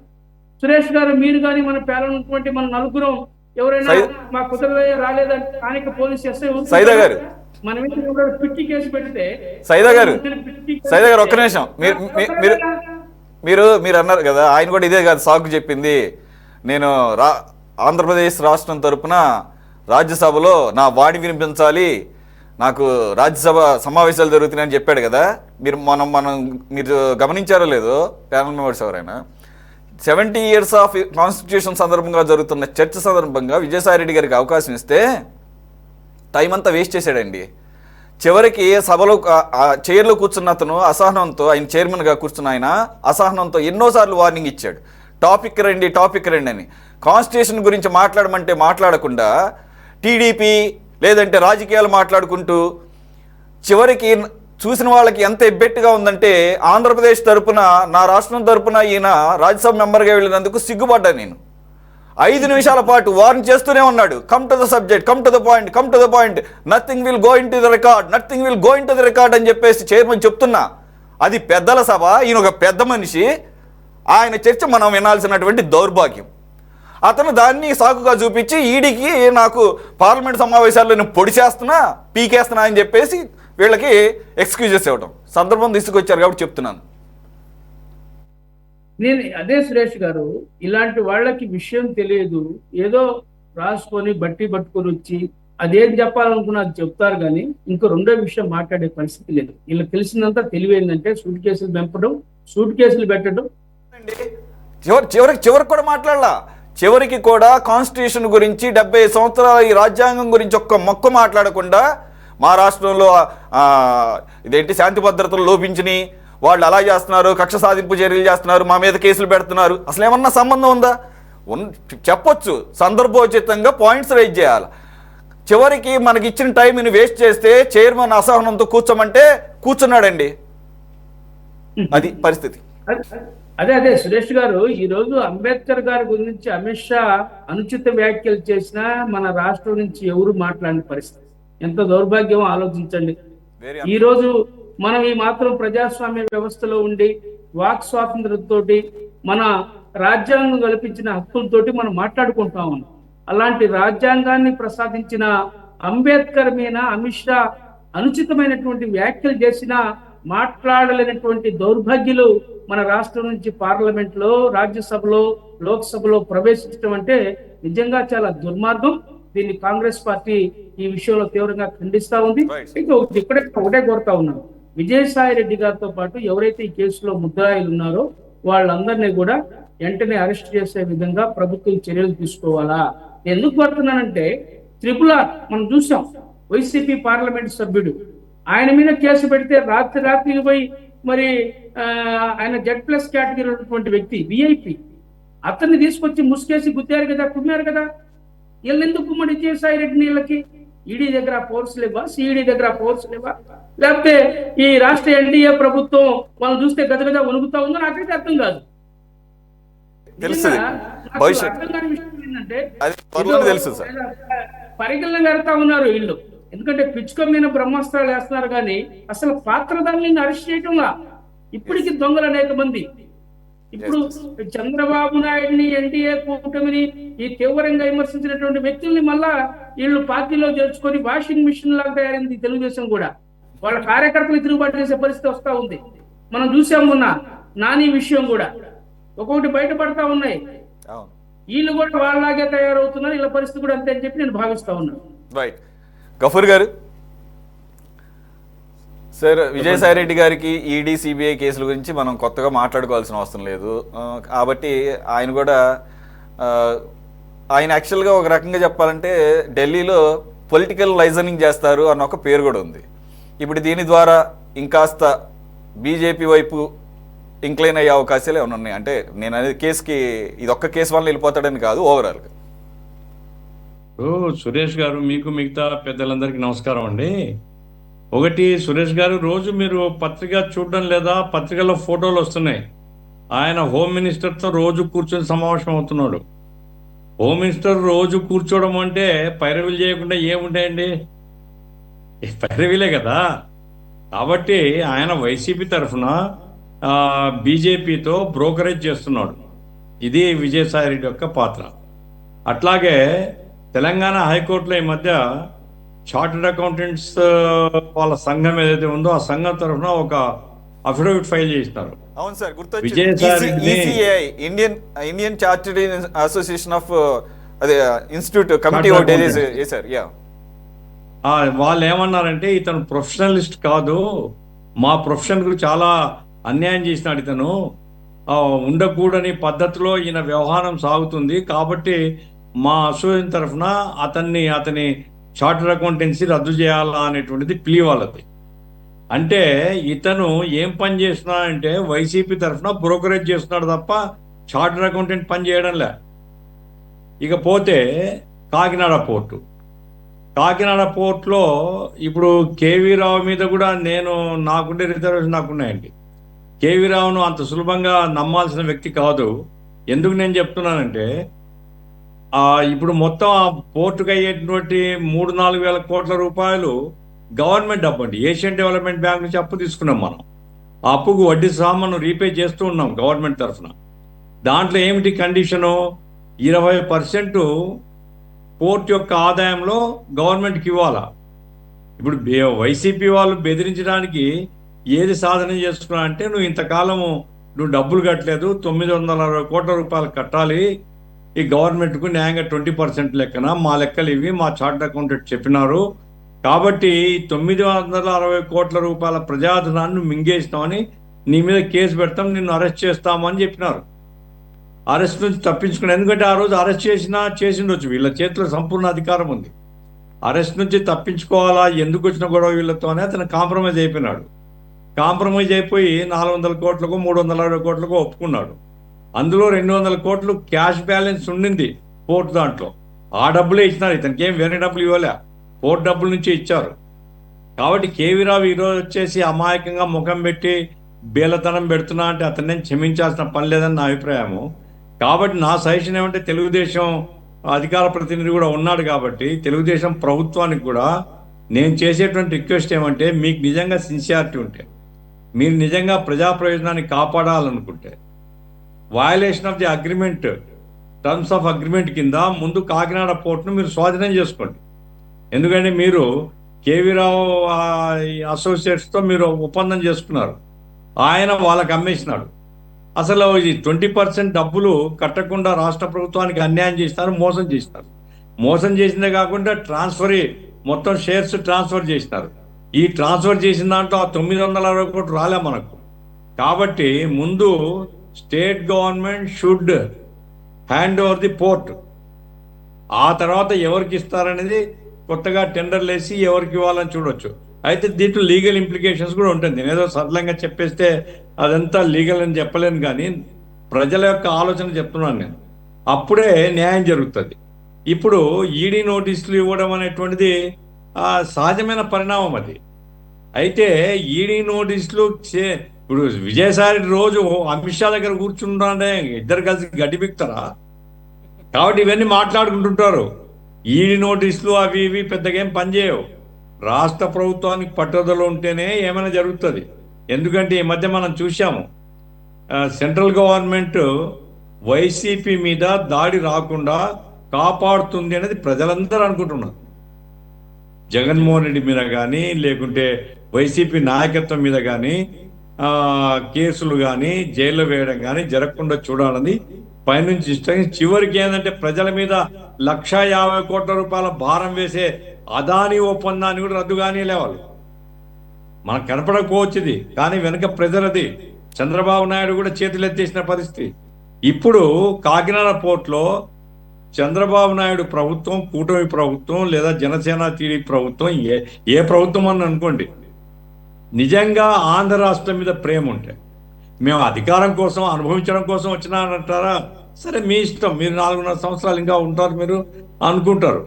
సురేష్ గారు, మీరు కానీ మన పేరున్నటువంటి మన నలుగురం ఎవరైనా మా కుదరలే రాలేదంటే స్థానిక పోలీస్ ఎస్ఐ మనం పిట్టి కేసు పెడితే సైదా గారు ఒక్క నిమిషం. మీరు అన్నారు కదా, ఆయన కూడా ఇదే కాదు సాకు చెప్పింది. నేను ఆంధ్రప్రదేశ్ రాష్ట్రం తరపున రాజ్యసభలో నా వాణి వినిపించాలి, నాకు రాజ్యసభ సమావేశాలు జరుగుతున్నాయని చెప్పాడు కదా. మీరు గమనించారో లేదో ప్యానల్ మెంబర్స్ ఎవరైనా, 70 years ఆఫ్ కాన్స్టిట్యూషన్ సందర్భంగా జరుగుతున్న చర్చ సందర్భంగా విజయసాయి రెడ్డి గారికి అవకాశం ఇస్తే టైం అంతా వేస్ట్ చేశాడండి. చివరికి సభలో చైర్లో కూర్చున్న అతను అసహనంతో, ఆయన చైర్మన్గా కూర్చున్న ఆయన అసహనంతో ఎన్నోసార్లు వార్నింగ్ ఇచ్చాడు, టాపిక్ రండి అని. కాన్స్టిట్యూషన్ గురించి మాట్లాడమంటే మాట్లాడకుండా టీడీపీ లేదంటే రాజకీయాలు మాట్లాడుకుంటూ చివరికి చూసిన వాళ్ళకి ఎంత ఎబ్బెట్టుగా ఉందంటే, ఆంధ్రప్రదేశ్ తరపున నా రాష్ట్రం తరపున ఈయన రాజ్యసభ మెంబర్గా వెళ్ళినందుకు సిగ్గుపడ్డా నేను. 5 నిమిషాల పాటు వార్న్ చేస్తూనే ఉన్నాడు. Come to the subject, come to the point, nothing will go in to the record అని చెప్పేసి చైర్మన్ చెప్తున్నా. అది పెద్దల సభ, ఈయన ఒక పెద్ద మనిషి, ఆయన చర్చ మనం వినాల్సినటువంటి దౌర్భాగ్యం. అతను దాన్ని సాకుగా చూపించి ఈడీకి నాకు పార్లమెంట్ సమావేశాల్లో నేను పీకేస్తున్నా అని చెప్పేసి వీళ్ళకి ఎక్స్క్యూజెస్ ఇవ్వడం సందర్భం తీసుకొచ్చారు కాబట్టి చెప్తున్నాను. నేను అదే సురేష్ గారు, ఇలాంటి వాళ్ళకి విషయం తెలియదు, ఏదో రాసుకొని పట్టుకొని వచ్చి అదేం చెప్పాలనుకున్నా అది చెప్తారు, కానీ ఇంకో 2వ విషయం మాట్లాడే పరిస్థితి లేదు. వీళ్ళకి తెలిసిందంతా తెలివేందంటే సూట్ కేసులు పెట్టడం. చివరికి కూడా మాట్లాడలా. చివరికి కూడా కాన్స్టిట్యూషన్ గురించి 70 సంవత్సరాల ఈ రాజ్యాంగం గురించి ఒక్క మొక్క మాట్లాడకుండా మా రాష్ట్రంలో ఇదేంటి శాంతి భద్రతలు లోపించినాయి, వాళ్ళు అలా చేస్తున్నారు, కక్ష సాధింపు చర్యలు చేస్తున్నారు, మా మీద కేసులు పెడుతున్నారు, అసలు ఏమన్నా సంబంధం ఉందా? చెప్పొచ్చు, సందర్భోచితంగా పాయింట్స్ రైజ్ చేయాలి. చివరికి మనకి ఇచ్చిన టైంని వేస్ట్ చేస్తే చైర్మన్ అసహనంతో కూర్చోమంటే కూర్చున్నాడండి. అది పరిస్థితి. అదే సురేష్ గారు, ఈ రోజు అంబేద్కర్ గారి గురించి అమిత్ షా అనుచిత వ్యాఖ్యలు చేసినా మన రాష్ట్రం నుంచి ఎవరు మాట్లాడిన పరిస్థితి. ఎంత దౌర్భాగ్యం ఆలోచించండి. ఈ రోజు మనం ఈ మాత్రం ప్రజాస్వామ్య వ్యవస్థలో ఉండి వాక్ స్వాతంత్రంతో మన రాజ్యాంగం కల్పించిన హక్కులతోటి మనం మాట్లాడుకుంటా ఉన్నాం. అలాంటి రాజ్యాంగాన్ని ప్రసాదించిన అంబేద్కర్ మీద అమిత్ షా అనుచితమైనటువంటి వ్యాఖ్యలు చేసిన మాట్లాడలేనటువంటి దౌర్భాగ్యులు మన రాష్ట్రం నుంచి పార్లమెంట్ లో, రాజ్యసభలో, లోక్సభలో ప్రవేశించడం అంటే నిజంగా చాలా దుర్మార్గం. దీన్ని కాంగ్రెస్ పార్టీ ఈ విషయంలో తీవ్రంగా ఖండిస్తా ఉంది. ఒకటే కోరుతా ఉన్నాను, విజయసాయి రెడ్డి గారితో పాటు ఎవరైతే ఈ కేసులో ముద్దాయిలు ఉన్నారో వాళ్ళందరినీ కూడా వెంటనే అరెస్ట్ చేసే విధంగా ప్రభుత్వం చర్యలు తీసుకోవాలా. ఎందుకు కోరుతున్నానంటే, త్రిపుల్ ఆర్ మనం చూసాం, వైసీపీ పార్లమెంట్ సభ్యుడు, ఆయన మీద కేసు పెడితే రాత్రికి పోయి మరి ఆయన Z+ కేటగిరీ ఉన్నటువంటి వ్యక్తి, విఐపి, అతన్ని తీసుకొచ్చి ముసుకేసి గుద్దారు కదా, కుమ్మారు కదా. వీళ్ళు ఎందుకు కుమ్మడి విజయసాయి రెడ్డి నీళ్ళకి? ఈడీ దగ్గర ఫోర్స్ లేవా? సిఈడి దగ్గర ఫోర్స్ లేవా? లేకపోతే ఈ రాష్ట్ర ఎన్డీఏ ప్రభుత్వం వాళ్ళు చూస్తే గదగద వణుకుతా ఉందో నాకైతే అర్థం కాదు. పరిగణన పెడతా ఉన్నారు వీళ్ళు, ఎందుకంటే పిచ్చుకమైన బ్రహ్మాస్త్రాలు వేస్తున్నారు కానీ అసలు పాత్రధారులను అరెస్ట్ చేయటంలా. ఇప్పటికి దొంగలు అనేక మంది. ఇప్పుడు చంద్రబాబు నాయుడిని, ఎన్డీఏ కూటమిని ఈ తీవ్రంగా విమర్శించినటువంటి వ్యక్తుల్ని మళ్ళా వీళ్ళు పార్టీలో చేర్చుకొని వాషింగ్ మిషన్ లాగా తయారైంది తెలుగుదేశం కూడా. వాళ్ళ కార్యకర్తలు తిరుగుబాటు చేసే పరిస్థితి వస్తా ఉంది. మనం చూసాం మొన్న నాని విషయం కూడా, ఒక్కొక్కటి బయటపడతా ఉన్నాయి. వీళ్ళు కూడా వాళ్ళలాగే తయారవుతున్నారు, వీళ్ళ పరిస్థితి కూడా అంతే అని చెప్పి నేను భావిస్తా ఉన్నాను. రైట్. గఫూర్ గారు, సార్, విజయసాయి రెడ్డి గారికి ఈడీ, సిబిఐ కేసుల గురించి మనం కొత్తగా మాట్లాడుకోవాల్సిన అవసరం లేదు కాబట్టి ఆయన కూడా ఆయన యాక్చువల్గా ఒక రకంగా చెప్పాలంటే ఢిల్లీలో పొలిటికల్ లైజనింగ్ చేస్తారు అన్న ఒక పేరు కూడా ఉంది. ఇప్పుడు దీని ద్వారా ఇంకాస్త బీజేపీ వైపు ఇంక్లైన్ అయ్యే అవకాశాలు ఏమైనా ఉన్నాయి అంటే, నేను అనేది కేసుకి ఇది ఒక్క కేసు వల్ల వెళ్ళిపోతాడని కాదు, ఓవరాల్గా. సురేష్ గారు, మీకు మిగతా పెద్దలందరికీ నమస్కారం అండి. ఒకటి, సురేష్ గారు, రోజు మీరు పత్రిక చూడడం లేదా? పత్రికల్లో ఫోటోలు వస్తున్నాయి. ఆయన హోమ్ మినిస్టర్తో రోజు కూర్చొని సమావేశం అవుతున్నాడు. హోమ్ మినిస్టర్ రోజు కూర్చోవడం అంటే పైరవీలు చేయకుండా ఏముంటాయండి? పైరవీలే కదా. కాబట్టి ఆయన వైసీపీ తరఫున బీజేపీతో బ్రోకరేజ్ చేస్తున్నాడు. ఇది విజయసాయి రెడ్డి యొక్క పాత్ర. అట్లాగే తెలంగాణ హైకోర్టులో ఈ మధ్య చార్టర్డ్ అకౌంటెంట్స్ వాళ్ళ సంఘం ఏదైతే ఉందో ఆ సంఘం తరఫున ఒక అఫిడవిట్ ఫైల్ చేస్తున్నారు. అవును sir, Indian chartered association of అదే ఇన్స్టిట్యూట్ కమిటీ వాళ్ళు ఏమన్నారంటే, ఇతను ప్రొఫెషనలిస్ట్ కాదు, మా ప్రొఫెషన్ గురించి చాలా అన్యాయం చేసినాడు, ఇతను ఉండకూడని పద్ధతిలో ఈయన వ్యవహారం సాగుతుంది, కాబట్టి మా అసోసియేషన్ తరఫున అతని చార్టర్డ్ అకౌంటెన్సీ రద్దు చేయాలా అనేటువంటిది ప్లీ వాళ్ళది. అంటే ఇతను ఏం పని చేస్తున్నాడంటే వైసీపీ తరఫున బ్రోకరేజ్ చేస్తున్నాడు తప్ప చార్టర్డ్ అకౌంటెంట్ పని చేయడంలే. ఇకపోతే కాకినాడ పోర్టులో ఇప్పుడు కేవీ రావు మీద కూడా నాకుండే రిజర్వేషన్ నాకున్నాయండి. కేవీ రావును అంత సులభంగా నమ్మాల్సిన వ్యక్తి కాదు. ఎందుకు నేను చెప్తున్నానంటే, ఇప్పుడు మొత్తం ఆ పోర్టుకు అయ్యేటువంటి 3-4 వేల కోట్ల రూపాయలు గవర్నమెంట్ డబ్బు అండి. ఏషియన్ డెవలప్మెంట్ బ్యాంక్ నుంచి అప్పు తీసుకున్నాం మనం. ఆ అప్పుకు వడ్డీ సహా మనం రీపే చేస్తూ ఉన్నాం గవర్నమెంట్ తరఫున. దాంట్లో ఏమిటి కండిషను? 20% పోర్ట్ యొక్క ఆదాయంలో గవర్నమెంట్కి ఇవ్వాలా. ఇప్పుడు వైసీపీ వాళ్ళు బెదిరించడానికి ఏది సాధన చేసుకున్నా అంటే, నువ్వు ఇంతకాలము డబ్బులు కట్టలేదు, 960 కోట్ల రూపాయలు కట్టాలి ఈ గవర్నమెంట్కు న్యాయంగా 20% లెక్కన, మా లెక్కలు ఇవి, మా చార్టర్డ్ అకౌంటెంట్ చెప్పినారు, కాబట్టి 960 కోట్ల రూపాయల ప్రజాధనాన్ని మింగేసినామని నీ మీద కేసు పెడతాం, నిన్ను అరెస్ట్ చేస్తామని చెప్పినారు. అరెస్ట్ నుంచి తప్పించుకున్నాడు. ఎందుకంటే ఆ రోజు అరెస్ట్ చేసిండొచ్చు, వీళ్ళ చేతిలో సంపూర్ణ అధికారం ఉంది. అరెస్ట్ నుంచి తప్పించుకోవాలా, ఎందుకు వచ్చిన గొడవ వీళ్ళతోనే అతను కాంప్రమైజ్ అయిపోయినాడు. కాంప్రమైజ్ అయిపోయి 400 కోట్లకు 360 కోట్లకు ఒప్పుకున్నాడు. అందులో 200 కోట్లు క్యాష్ బ్యాలెన్స్ ఉండింది పోర్టు దాంట్లో. ఆ డబ్బులే ఇచ్చినారు, ఇతనికి ఏం వేరే డబ్బులు ఇవ్వలే, పోర్టు డబ్బుల నుంచే ఇచ్చారు. కాబట్టి కేవీ రావు ఈరోజు వచ్చేసి అమాయకంగా ముఖం పెట్టి బేలతనం పెడుతున్నా అంటే అతన్ని క్షమించాల్సిన పని లేదని నా అభిప్రాయము. కాబట్టి నా సజెషన్ ఏమంటే, తెలుగుదేశం అధికార ప్రతినిధి కూడా ఉన్నాడు కాబట్టి తెలుగుదేశం ప్రభుత్వానికి కూడా నేను చేసేటువంటి రిక్వెస్ట్ ఏమంటే, మీకు నిజంగా సిన్సియారిటీ ఉంటే, మీరు నిజంగా ప్రజా ప్రయోజనాన్ని కాపాడాలనుకుంటే, violation of the agreement, terms of agreement కింద ముందు కాకినాడ పోర్టును మీరు స్వాధీనం చేసుకోండి. ఎందుకంటే మీరు కేవీ రావు అసోసియేట్స్తో మీరు ఒప్పందం చేసుకున్నారు, ఆయన వాళ్ళకి అమ్మేసినాడు. అసలు ఈ 20% డబ్బులు కట్టకుండా రాష్ట్ర ప్రభుత్వానికి అన్యాయం చేసినారు, మోసం చేసినారు. మోసం చేసిందే కాకుండా మొత్తం షేర్స్ ట్రాన్స్ఫర్ చేసినారు. ఈ ట్రాన్స్ఫర్ చేసిన దాంట్లో ఆ 960 కోట్లు రాలే మనకు. కాబట్టి ముందు state government should hand over the port. ఆ తర్వాత ఎవరికి ఇస్తారనేది కొత్తగా టెండర్లు వేసి ఎవరికి ఇవ్వాలని చూడొచ్చు. అయితే దీంట్లో లీగల్ ఇంప్లికేషన్స్ కూడా ఉంటుంది. నేను ఏదో సరళంగా చెప్పేస్తే అదంతా లీగల్ అని చెప్పలేను, కానీ ప్రజల యొక్క ఆలోచన చెప్తున్నాను నేను. అప్పుడే న్యాయం జరుగుతుంది. ఇప్పుడు ఈడీ నోటీసులు ఇవ్వడం అనేటువంటిది సహజమైన పరిణామం అది. అయితే ఈడీ నోటీసులు ఇప్పుడు విజయసాయి రోజు అమిత్ షా దగ్గర కూర్చుంటానే ఇద్దరు కలిసి గడ్డి బిక్తారా? కాబట్టి ఇవన్నీ మాట్లాడుకుంటుంటారు. ఈడీ నోటీసులు అవి ఇవి పెద్దగా ఏం పనిచేయవు. రాష్ట్ర ప్రభుత్వానికి పట్టుదల ఉంటేనే ఏమైనా జరుగుతుంది. ఎందుకంటే ఈ మధ్య మనం చూసాము, సెంట్రల్ గవర్నమెంట్ వైసీపీ మీద దాడి రాకుండా కాపాడుతుంది అనేది ప్రజలందరూ అనుకుంటున్నారు. జగన్మోహన్ రెడ్డి మీద కానీ లేకుంటే వైసీపీ నాయకత్వం మీద కానీ కేసులు కానీ జైల్లో వేయడం కానీ జరగకుండా చూడాలని పైనుంచి ఇష్టం. చివరికి ఏంటంటే ప్రజల మీద 150 కోట్ల రూపాయల భారం వేసే అదానీ ఒప్పందాన్ని కూడా రద్దు కానీ లేవాలి. మనకు కనపడకపోవచ్చుది, కానీ వెనుక ప్రజలది. చంద్రబాబు నాయుడు కూడా చేతులు ఎత్తేసిన పరిస్థితి. ఇప్పుడు కాకినాడ పోర్టులో చంద్రబాబు నాయుడు ప్రభుత్వం, కూటమి ప్రభుత్వం లేదా జనసేన టీడీపీ ప్రభుత్వం, ఏ ప్రభుత్వం అని అనుకోండి, నిజంగా ఆంధ్ర రాష్ట్రం మీద ప్రేమ ఉంటే, మేము అధికారం కోసం అనుభవించడం కోసం వచ్చినారంటారా? సరే, మీ ఇష్టం, మీరు 4.5 సంవత్సరాలు ఇంకా ఉంటారు మీరు అనుకుంటారు.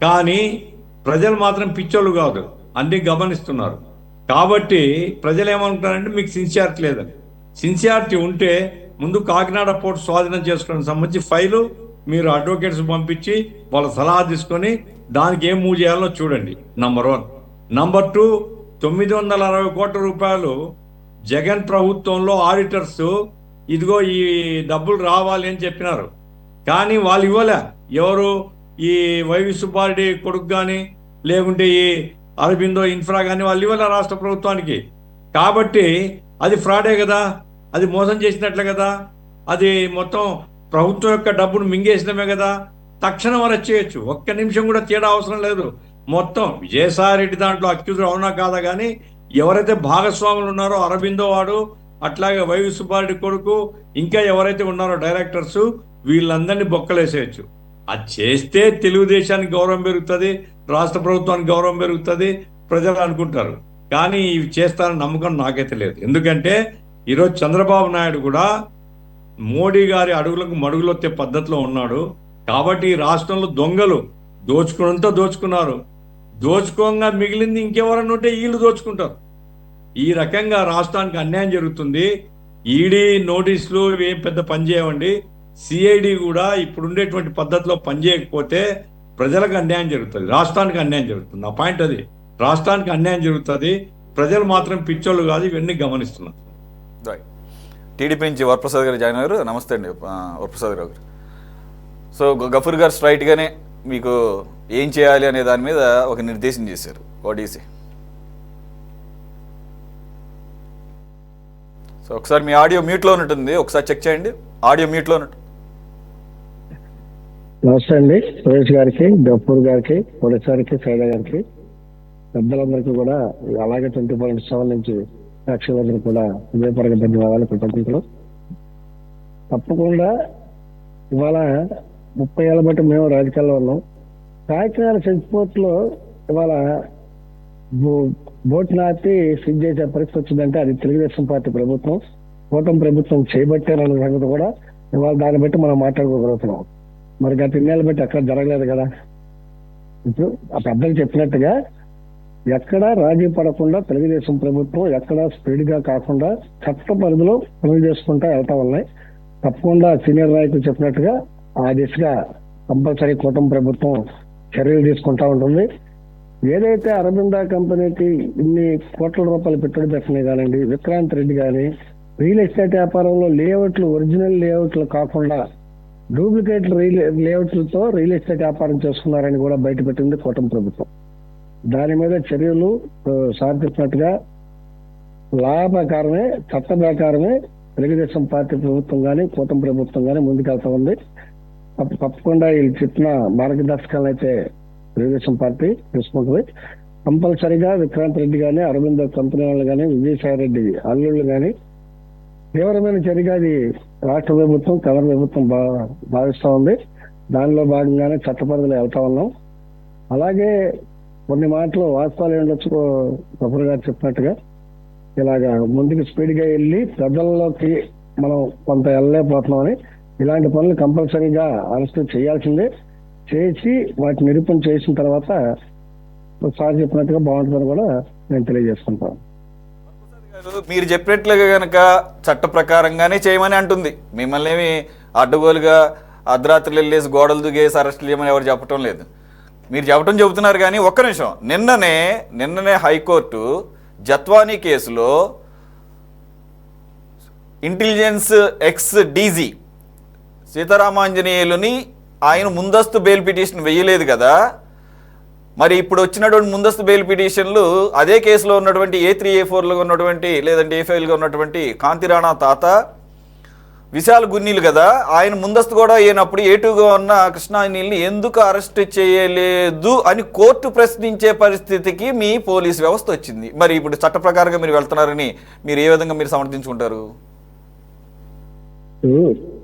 కానీ ప్రజలు మాత్రం పిచ్చోళ్ళు కాదు, అన్నీ గమనిస్తున్నారు. కాబట్టి ప్రజలు ఏమనుకుంటారంటే మీకు సిన్సియారిటీ లేదని. సిన్సియారిటీ ఉంటే ముందు కాకినాడ పోర్టు స్వాధీనం చేసుకోవడానికి సంబంధించి ఫైలు మీరు అడ్వకేట్స్ పంపించి వాళ్ళ సలహా తీసుకొని దానికి ఏం మూవ్ చేయాలో చూడండి. నంబర్ 1. నంబర్ 2, 960 కోట్ల రూపాయలు జగన్ ప్రభుత్వంలో ఆడిటర్స్ ఇదిగో ఈ డబ్బులు రావాలి అని చెప్పినారు, కానీ వాళ్ళు ఇవ్వలే. ఎవరు? ఈ వైవి సుబ్బారెడ్డి కొడుకు కానీ లేకుంటే ఈ అరబిందో ఇన్ఫ్రా కానీ వాళ్ళు ఇవ్వలే రాష్ట్ర ప్రభుత్వానికి. కాబట్టి అది ఫ్రాడే కదా, అది మోసం చేసినట్లే కదా, అది మొత్తం ప్రభుత్వం యొక్క డబ్బును మింగేసినమే కదా. తక్షణం అరెస్ట్ చేయొచ్చు, ఒక్క నిమిషం కూడా తేడా అవసరం లేదు. మొత్తం విజయసాయి రెడ్డి దాంట్లో అక్యూజర్ అవునా కాదా, కానీ ఎవరైతే భాగస్వాములు ఉన్నారో అరబిందో వాడు, అట్లాగే వైవి సుబ్బారెడ్డి కొడుకు, ఇంకా ఎవరైతే ఉన్నారో డైరెక్టర్స్, వీళ్ళందరినీ బొక్కలేసేయచ్చు. అది చేస్తే తెలుగుదేశానికి గౌరవం పెరుగుతుంది, రాష్ట్ర ప్రభుత్వానికి గౌరవం పెరుగుతుంది, ప్రజలు అనుకుంటారు. కానీ ఇవి చేస్తారని నమ్మకం నాకైతే లేదు. ఎందుకంటే ఈరోజు చంద్రబాబు నాయుడు కూడా మోడీ గారి అడుగులకు మడుగులొత్తే పద్ధతిలో ఉన్నాడు. కాబట్టి ఈ రాష్ట్రంలో దొంగలు దోచుకున్నంత దోచుకున్నారు, దోచుకోగా మిగిలింది ఇంకెవరన్నా ఉంటే వీళ్ళు దోచుకుంటారు. ఈ రకంగా రాష్ట్రానికి అన్యాయం జరుగుతుంది. ఈడీ నోటీసులు ఏం పెద్ద పని చేయవండి. సిఐడి కూడా ఇప్పుడు ఉండేటువంటి పద్ధతిలో పనిచేయకపోతే ప్రజలకు అన్యాయం జరుగుతుంది, రాష్ట్రానికి అన్యాయం జరుగుతుంది. నా పాయింట్ అది. రాష్ట్రానికి అన్యాయం జరుగుతుంది, ప్రజలు మాత్రం పిచ్చోళ్ళు కాదు, ఇవన్నీ గమనిస్తున్నారు. టీడీపీ నుంచి వరప్రసాద్ గారు జాయిన్ అయ్యారు. నమస్తే అండి వరప్రసాద్ గారు. సో గఫూర్ గారు స్ట్రైట్గానే మీకు ఏం చేయాలి అనే దాని మీద ఒక నిర్దేశం చేశారు. ఓడీసీ. సో ఒకసారి మీ ఆడియో మ్యూట్లో ఉన్నట్టుంది, ఒకసారి చెక్ చేయండి. ఆడియో మ్యూట్లో ఉన్నట్టు. నమస్తే అండి, సురేష్ గారికి, గఫూర్ గారికి, పోలీస్ గారికి, సైదా గారికి, పెద్దలందరికీ కూడా, అలాగే 24/7 నుంచి ప్రేక్షకులందరికీ కూడా హృదయపూర్వక ధన్యవాదాలు, కృతజ్ఞతలు. తప్పకుండా ఇవాళ 30 ఏళ్ళ బట్టి మేము రాజకీయాల్లో ఉన్నాం. కాకినాడ చెక్ లో ఇవాళ బోట్ నాపి సిద్ధ చేసే పరిస్థితి వచ్చిందంటే అది తెలుగుదేశం పార్టీ ప్రభుత్వం, కూటమి ప్రభుత్వం చేయబట్టారన్న సంగతి కూడా ఇవాళ దాన్ని బట్టి మనం మాట్లాడుకోగలుగుతున్నాం. మరి గత ఇన్నేళ్ళు బట్టి ఎక్కడ జరగలేదు కదా. ఇప్పుడు ఆ పెద్దలు చెప్పినట్టుగా ఎక్కడా రాజీ పడకుండా తెలుగుదేశం ప్రభుత్వం ఎక్కడా స్పీడ్ గా కాకుండా చట్ట పరిధిలో పనులు చేసుకుంటా వెళ్తా ఉన్నాయి. తప్పకుండా సీనియర్ నాయకులు చెప్పినట్టుగా ఆ దిశగా కంపల్సరీ కూటమి ప్రభుత్వం చర్యలు తీసుకుంటా ఉంటుంది. ఏదైతే అరబిందా కంపెనీకి ఇన్ని కోట్ల రూపాయలు పెట్టుబడి పెట్టినాయి కానివ్వండి, విక్రాంత్ రెడ్డి కానీ రియల్ ఎస్టేట్ వ్యాపారంలో లేఅవుట్లు ఒరిజినల్ లేఅవుట్లు కాకుండా డూప్లికేట్ లేఅవుట్లతో రియల్ ఎస్టేట్ వ్యాపారం చేసుకున్నారని కూడా బయటపెట్టింది కూటమి ప్రభుత్వం. దాని మీద చర్యలు సాధించినట్టుగా లా ప్రకారమే, చట్ట ప్రకారమే తెలుగుదేశం పార్టీ ప్రభుత్వం కానీ కూటమి ప్రభుత్వం కానీ ముందుకెళ్తా ఉంది. తప్పకుండా వీళ్ళు చెప్పిన మార్గదర్శకాలను అయితే తెలుగుదేశం పార్టీ తీసుకుంటుంది. కంపల్సరిగా విక్రాంత్ రెడ్డి కానీ, అరవింద కంపెనీ వాళ్ళు కానీ, విజయసాయి రెడ్డి అల్లుళ్ళు కానీ తీవ్రమైన చర్యగా అది రాష్ట్ర ప్రభుత్వం, కేంద్ర ప్రభుత్వం భావిస్తా ఉంది. దానిలో భాగంగానే చట్టపరిధిలో వెళ్తా ఉన్నాం. అలాగే కొన్ని మాటలు వాస్తవాలు ఏంటొచ్చు గఫూర్ గారు చెప్పినట్టుగా ఇలాగా ముందుకు స్పీడ్ గా వెళ్ళి ప్రజల్లోకి మనం కొంత వెళ్ళలేకపోతున్నామని ఇలాంటి పనులు కంపల్సరీగా అరెస్ట్ చేయాల్సిందే. చేసి వాటిని నిరూపణ చేసిన తర్వాత సార్ చెప్పినట్టుగా బాగుంటుందని కూడా నేను తెలియజేసుకుంటాను. మీరు చెప్పినట్లుగా కనుక చట్ట ప్రకారంగానే చేయమని అంటుంది. మిమ్మల్ని ఏమి అడ్డగోలుగా అర్ధరాత్రులు వెళ్ళేసి గోడలు దుగేసి అరెస్ట్ చేయమని ఎవరు చెప్పటం లేదు. మీరు చెబుతున్నారు కానీ ఒక్క నిమిషం, నిన్ననే హైకోర్టు జత్వానీ కేసులో ఇంటెలిజెన్స్ ఎక్స్ డీజీ సీతారామాంజనేయులుని ఆయన ముందస్తు బెయిల్ పిటిషన్ వేయలేదు కదా. మరి ఇప్పుడు వచ్చినటువంటి ముందస్తు బెయిల్ పిటిషన్లు అదే కేసులో ఉన్నటువంటి A3 A4లో ఉన్నటువంటి లేదంటే A5గా ఉన్నటువంటి కాంతిరాణా తాత, విశాల్ గున్నీలు కదా. ఆయన ముందస్తు కూడా అయినప్పుడు A2గా ఉన్న కృష్ణానీల్ని ఎందుకు అరెస్ట్ చేయలేదు అని కోర్టు ప్రశ్నించే పరిస్థితికి మీ పోలీస్ వ్యవస్థ వచ్చింది. మరి ఇప్పుడు చట్ట ప్రకారంగా మీరు వెళ్తున్నారని మీరు ఏ విధంగా మీరు సమర్థించుకుంటారు?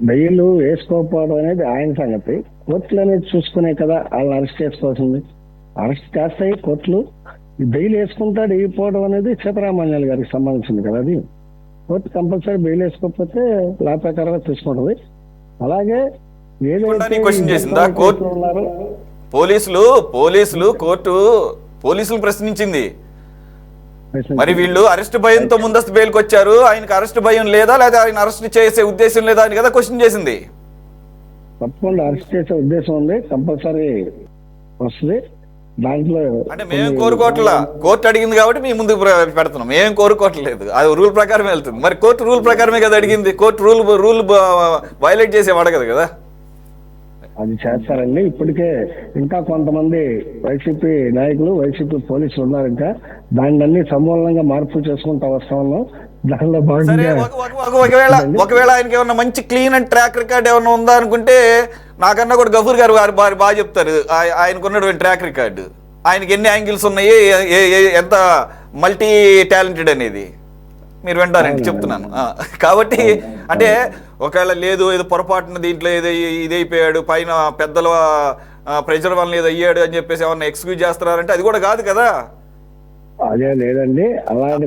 బెయిల్ వేసుకోకపోవడం అనేది ఆయన సంగతి, కోర్టులు అనేది చూసుకునే కదా వాళ్ళని అరెస్ట్ చేసుకోవాల్సింది. అరెస్ట్ చేస్తాయి కోర్టులు, బెయిల్ వేసుకుంటాడు వేయకపోవడం అనేది సీతారామాంజనేయులు గారికి సంబంధించింది కదా. అది కోర్టు కంపల్సరీ బెయిల్ వేసుకోకపోతే లా ప్రకారంగా తీసుకుంటుంది. అలాగే క్వశ్చన్ చేసిందా కోర్టు? పోలీసులు కోర్టు పోలీసులు ప్రశ్నించింది. మరి వీళ్ళు అరెస్ట్ భయంతో ముందస్తు బెయిల్కి వచ్చారు, ఆయనకు అరెస్ట్ భయం లేదా లేదా ఆయన అరెస్ట్ చేసే ఉద్దేశం లేదా అని కదా క్వశ్చన్ చేసింది. తప్పకుండా అరెస్ట్ చేసే ఉద్దేశం ఉంది, కంపల్సరీ వస్తుంది. దాంట్లో అంటే మేము కోరుకోవట్లా, కోర్టు అడిగింది కాబట్టి మేము ముందుకు పెడుతున్నాం. మేము కోరుకోవట్లేదు, అది రూల్ ప్రకారం వెళ్తుంది. మరి కోర్టు రూల్ ప్రకారమే కదా అడిగింది, కోర్టు రూల్ వైలేట్ చేసేవాడు కదా. అది చేస్తారండి. ఇప్పటికే ఇంకా కొంతమంది వైసీపీ నాయకులు, వైసీపీ పోలీసులు ఉన్నారు. ఇంకా దాన్ని అన్ని సమూలంగా మార్పు చేసుకుంటా వస్తా ఉన్నాం. దానిలో భాగంగా ఒకవేళ ఆయనకి ఏమన్నా మంచి క్లీన్ అండ్ ట్రాక్ రికార్డ్ ఏమన్నా ఉందా అనుకుంటే నాకన్నా కూడా గఫూర్ గారు బాగా చెప్తారు ఆయనకున్నటువంటి ట్రాక్ రికార్డు, ఆయనకి ఎన్ని యాంగిల్స్ ఉన్నాయి, ఎంత మల్టీ టాలెంటెడ్ అనేది మీరు వింటారండి చెప్తున్నాను. కాబట్టి అంటే ఒకవేళ లేదు ఏదో పొరపాటున దీంట్లో ఏదో ఇదైపోయాడు, పైన పెద్దల ప్రెజర్ వల్ల ఏదో అయ్యాడు అని చెప్పేసి ఏమన్నా ఎక్స్క్యూజ్ చేస్తున్నారంటే అది కూడా కాదు కదా. అదే లేదండి, అలాంటి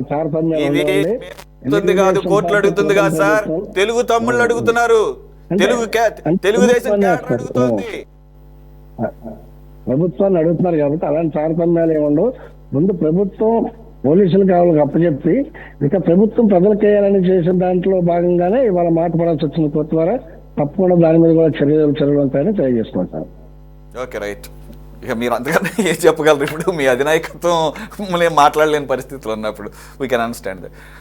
కాదు కోర్టులు అడుగుతుంది కాదు సార్, తెలుగు తమ్ముళ్ళు అడుగుతున్నారు, తెలుగుదేశం అడుగుతుంది, ప్రభుత్వాన్ని అడుగుతున్నారు కాబట్టి అలాంటి తారతమ్యాలు ఏముండవు. ముందు ప్రభుత్వం పోలీసులు కావాలని అప్పచెప్పి ఇక ప్రభుత్వం ప్రజలకు చేయాలని చేసిన దాంట్లో భాగంగానే ఇవాళ మాట పడాల్సి వచ్చిన కోర్టు ద్వారా తప్పకుండా దాని మీద కూడా చర్యలు ఉంటాయని తెలియజేసుకుంటారు. Okay right. ఇక మీరు అంతకన్నా ఏం చెప్పగలరు? ఇప్పుడు మీ అధినాయకత్వం మాట్లాడలేని పరిస్థితులు ఉన్నప్పుడు వీ కెన్ అండర్స్టాండ్ దట్.